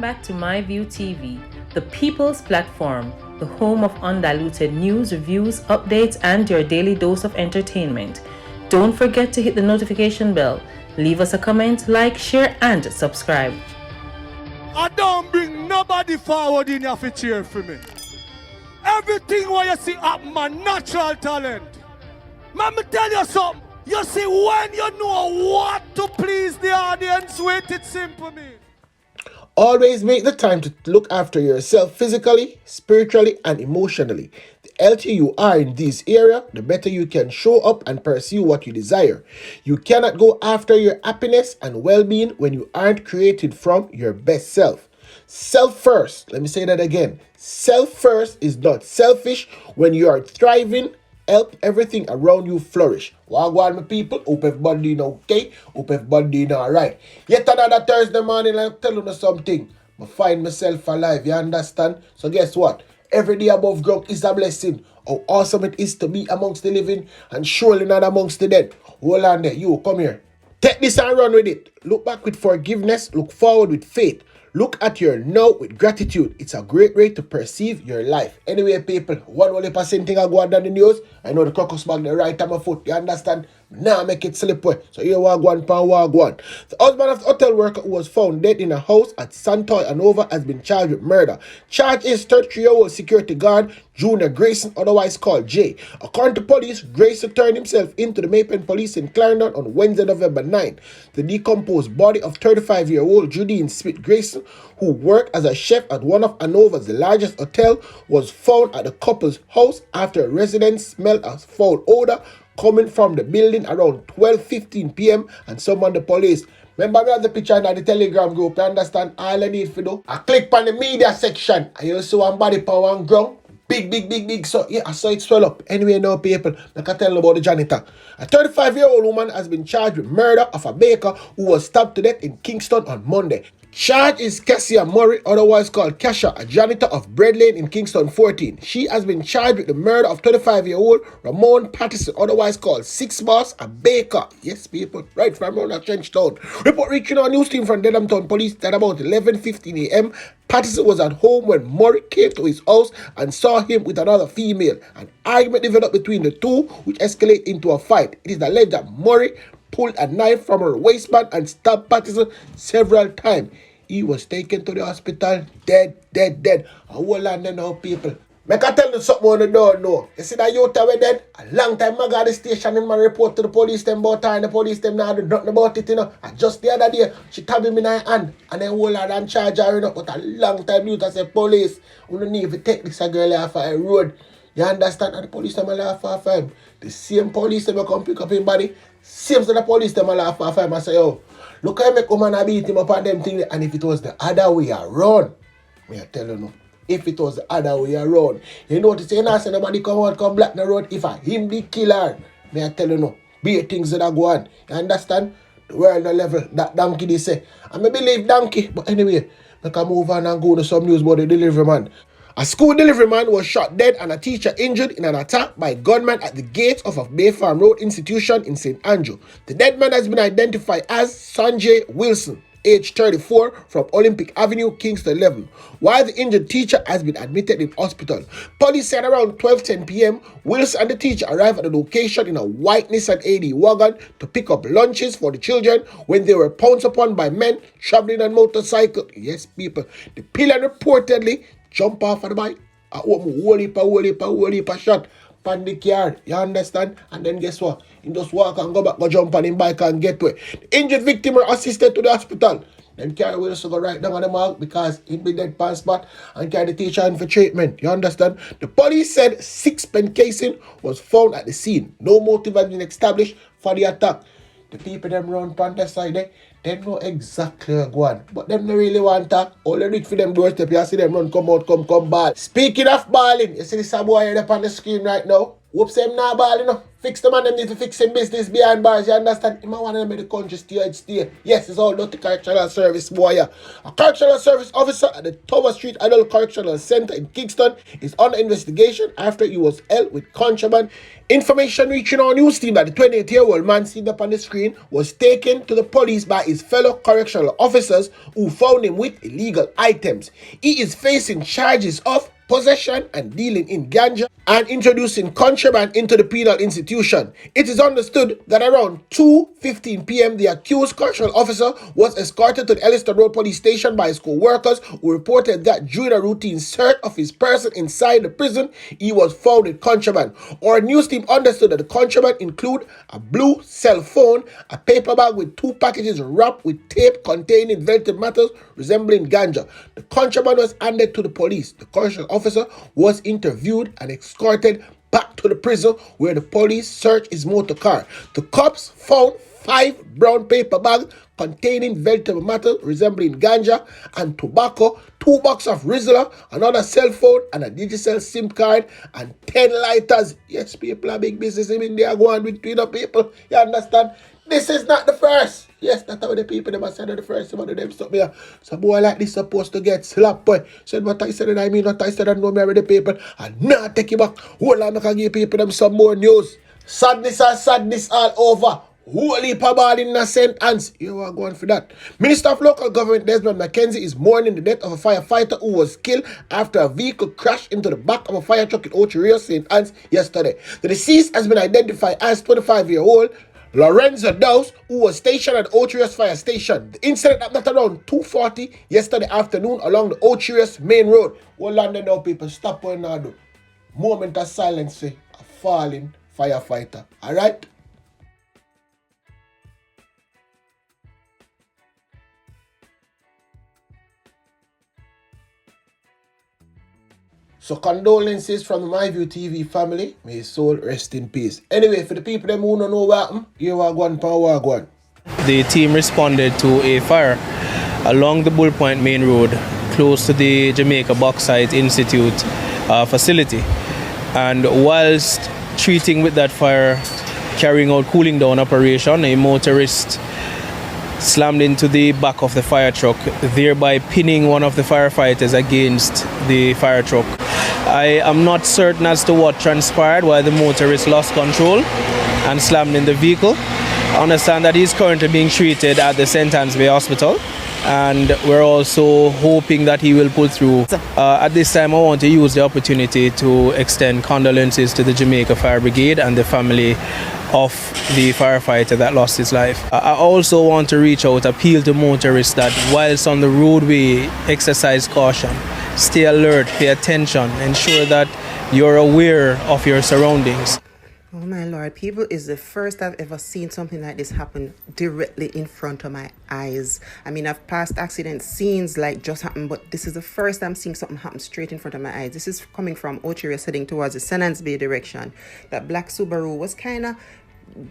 back to MyView TV, the people's platform, the home of undiluted news, reviews, updates, and your daily dose of entertainment. Don't forget to hit the notification bell, leave us a comment, like, share, and subscribe. I don't bring nobody forward in your cheer for me. Everything what you see up my natural talent. Let me tell you something. You see, when you know what to please the audience with, it's simple, man. Always make the time to look after yourself physically, spiritually, and emotionally. The healthier you are in this area, the better you can show up and pursue what you desire. You cannot go after your happiness and well-being when you aren't created from your best self. Self first. Let me say that again. Self first is not selfish when you are thriving. Help everything around you flourish. Wagwan, my people. Hope everybody doing okay. Hope everybody doing alright. Yet another Thursday morning, I'm telling you something. I find myself alive, you understand? So guess what? Every day above ground is a blessing. How awesome it is to be amongst the living and surely not amongst the dead. Hold on there. You, come here. Take this and run with it. Look back with forgiveness. Look forward with faith. Look at your now with gratitude. It's a great way to perceive your life. Anyway, people, 100% thing I go on down the news. I know the crocus bag the right on my foot. You understand? Now make it slip away. So here wagwan pan wagwan. The husband of the hotel worker who was found dead in a house at Santoy Anova has been charged with murder. Charge is 33-year-old security guard Junior Grayson, otherwise called Jay. According to police, Grayson turned himself into the MAYHEM police in Clarendon on Wednesday, November 9. The decomposed body of 35-year-old Judeen Smith Grayson, who worked as a chef at one of Anova's largest hotels, was found at the couple's house after residents smelled a foul odor coming from the building around 12:15 p.m. and summoned the police. Remember, we have the picture in the Telegram group. You understand? All I need to do, I click on the media section and you see one body power on ground. Big. So, yeah, I saw it swell up. Anyway, now, people, I can tell you about the janitor. A 35-year-old woman has been charged with murder of a baker who was stabbed to death in Kingston on Monday. Charge is Cassia Murray, otherwise called Cassia, a janitor of Bread Lane in Kingston 14. She has been charged with the murder of 25-year-old Ramone Patterson, otherwise called Six Boss, a baker. Yes, people, right from around Trenchtown. Report reaching our news team from Dedhamton Police that about 11:15 a.m. Patterson was at home when Murray came to his house and saw him with another female. An argument developed between the two, which escalated into a fight. It is alleged that Murray pulled a knife from her waistband and stabbed Patterson several times. He was taken to the hospital, dead. A whole lot of now, people. Make I tell you something on the door, no. You see that youth away dead? A long time I got the station in my report to the police them about her and the police them now do nothing about it, you know. And just the other day, she tabbed him in her hand and then hold her and charge her, you know. But a long time youth I say, police, we don't need to take this girl off a road. You understand? And the police them laugh off him. The same police them come pick up his body. Same to the police them laugh off him and say, oh, look how I make woman I beat him up on them things. And if it was the other way around, me I tell you no. If it was the other way around, you know what to say, you know, say nobody come out, come black the road. If I him the killer, me I tell you no. Be things that go on. You understand? The world the level that donkey they say. I may believe donkey, but anyway, I can move on and go to some news about the delivery man. A school delivery man was shot dead and a teacher injured in an attack by gunmen at the gates of a Bay Farm Road institution in St. Andrew. The dead man has been identified as Sanjay Wilson, age 34, from Olympic Avenue, Kingston 11, while the injured teacher has been admitted in hospital. Police said around 12:10 p.m., Wilson and the teacher arrived at the location in a white Nissan AD wagon to pick up lunches for the children when they were pounced upon by men traveling on motorcycle. Yes, people. The pillar reportedly jump off of the bike. I want me whole heap of shot on the car. You understand? And then guess what? He just walk and go back, go jump on his bike and get to it. The injured victim were assisted to the hospital. Then carry will also go right down on the mark because he'd be dead past spot and carry the teacher in for treatment. You understand? The police said 6 pen casing was found at the scene. No motive has been established for the attack. The people them run on the side they know exactly what go on. But them don't really want to. All they reach for them doorstep, you see them run, come out, come ball. Speaking of balling, you see this boy here up on the screen right now? Hope say him not ball, you know. Fix the man, them need to fix him business behind bars, you understand? Him a want them in the country stay. Yes, it's all not the correctional service boy, yeah. A correctional service officer at the Tommo Street Adult Correctional Center in Kingston is under investigation after he was held with contraband. Information reaching our news team that the 28-year-old man seen up on the screen was taken to the police by his fellow correctional officers who found him with illegal items. He is facing charges of possession and dealing in ganja and introducing contraband into the penal institution. It is understood that around 2:15 p.m. the accused correctional officer was escorted to the Elliston Road police station by his co-workers who reported that during a routine search of his person inside the prison, he was found with contraband. Our news team understood that the contraband include a blue cell phone, a paper bag with 2 packages wrapped with tape containing vegetable matters resembling ganja. The contraband was handed to the police. The correctional officer was interviewed and escorted back to the prison where the police searched his motor car. The cops found 5 brown paper bags containing vegetable matter resembling ganja and tobacco, 2 boxes of Rizla, another cell phone and a digital SIM card, and 10 lighters. Yes, people are big business in India going between the people. You understand? This is not the first. Yes, that's how the people them are saying the first one of them stuff here. So boy like this supposed to get slapped, boy. Said what I said and I mean what I said and know me already people. And now take you back. Hold on, I can give people them some more news. Sadness all over. Whole heap of ball in a sentence. You are going for that. Minister of Local Government Desmond McKenzie is mourning the death of a firefighter who was killed after a vehicle crashed into the back of a fire truck in Ocho St. Anne's yesterday. The deceased has been identified as 25-year-old Larenzo Dowse, who was stationed at Ocho Fire Station. The incident happened at around 2:40 yesterday afternoon along the Ocho main road. Hold on there now, people. Stop what now do. Moment of silence for a fallen firefighter. Alright? So condolences from the MyView TV family. May his soul rest in peace. Anyway, for the people them who don't know what happened, here we go on. The team responded to a fire along the Bull Point main road close to the Jamaica Bauxite Institute facility. And whilst treating with that fire, carrying out cooling down operation, a motorist slammed into the back of the fire truck, thereby pinning one of the firefighters against the fire truck. I am not certain as to what transpired while the motorist lost control and slammed in the vehicle. I understand that he's currently being treated at the St. Anne's Bay Hospital, and we're also hoping that he will pull through. At this time, I want to use the opportunity to extend condolences to the Jamaica Fire Brigade and the family of the firefighter that lost his life. I also want to reach out, appeal to motorists that whilst on the roadway, exercise caution, stay alert, pay attention, ensure that you're aware of your surroundings. Oh my Lord, people, is the first I've ever seen something like this happen directly in front of my eyes. I mean, I've passed accident scenes like just happened, but this is the first I'm seeing something happen straight in front of my eyes. This is coming from Ocho heading towards the St. Anne's Bay direction. That black Subaru was kind of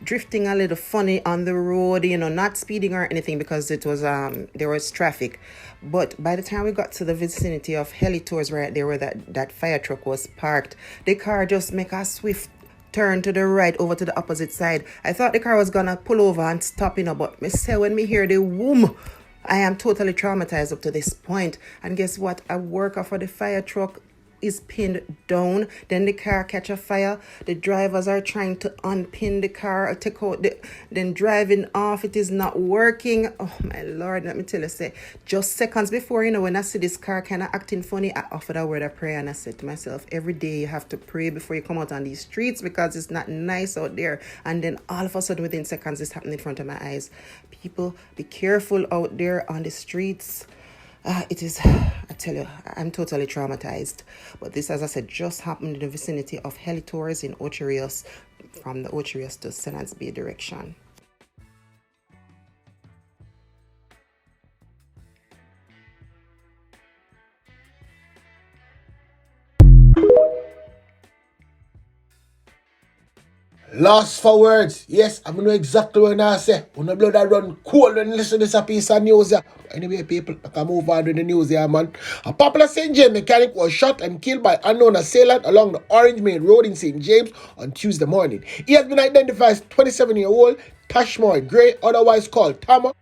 drifting a little funny on the road, you know, not speeding or anything because it was there was traffic. But by the time we got to the vicinity of Heli Tours right there where that fire truck was parked, the car just make a swift turn to the right over to the opposite side. I thought the car was gonna pull over and stop, you know, but me say when me hear the whoom, I am totally traumatized up to this point. And guess what? A worker for the fire truck is pinned down. Then the car catch a fire. The drivers are trying to unpin the car, take out then driving off. It is not working. Oh my Lord, let me tell you, say just seconds before, you know, when I see this car kind of acting funny, I offered a word of prayer and I said to myself, every day you have to pray before you come out on these streets because it's not nice out there. And then all of a sudden within seconds it's happening in front of my eyes. People, be careful out there on the streets. It is, I tell you, I'm totally traumatized. But this, as I said, just happened in the vicinity of Heli Tours in Ocho Rios, from the Ocho Rios to St. Anne's Bay direction. Lost for words. Yes, I know exactly what I say. When the blood I run cold when listen to this piece of news. Yeah. Anyway, people, I can move on with the news here, man. A popular St. James mechanic was shot and killed by unknown assailant along the Orange Main Road in St. James on Tuesday morning. He has been identified as 27-year-old Tashmore Gray, otherwise called Tommo.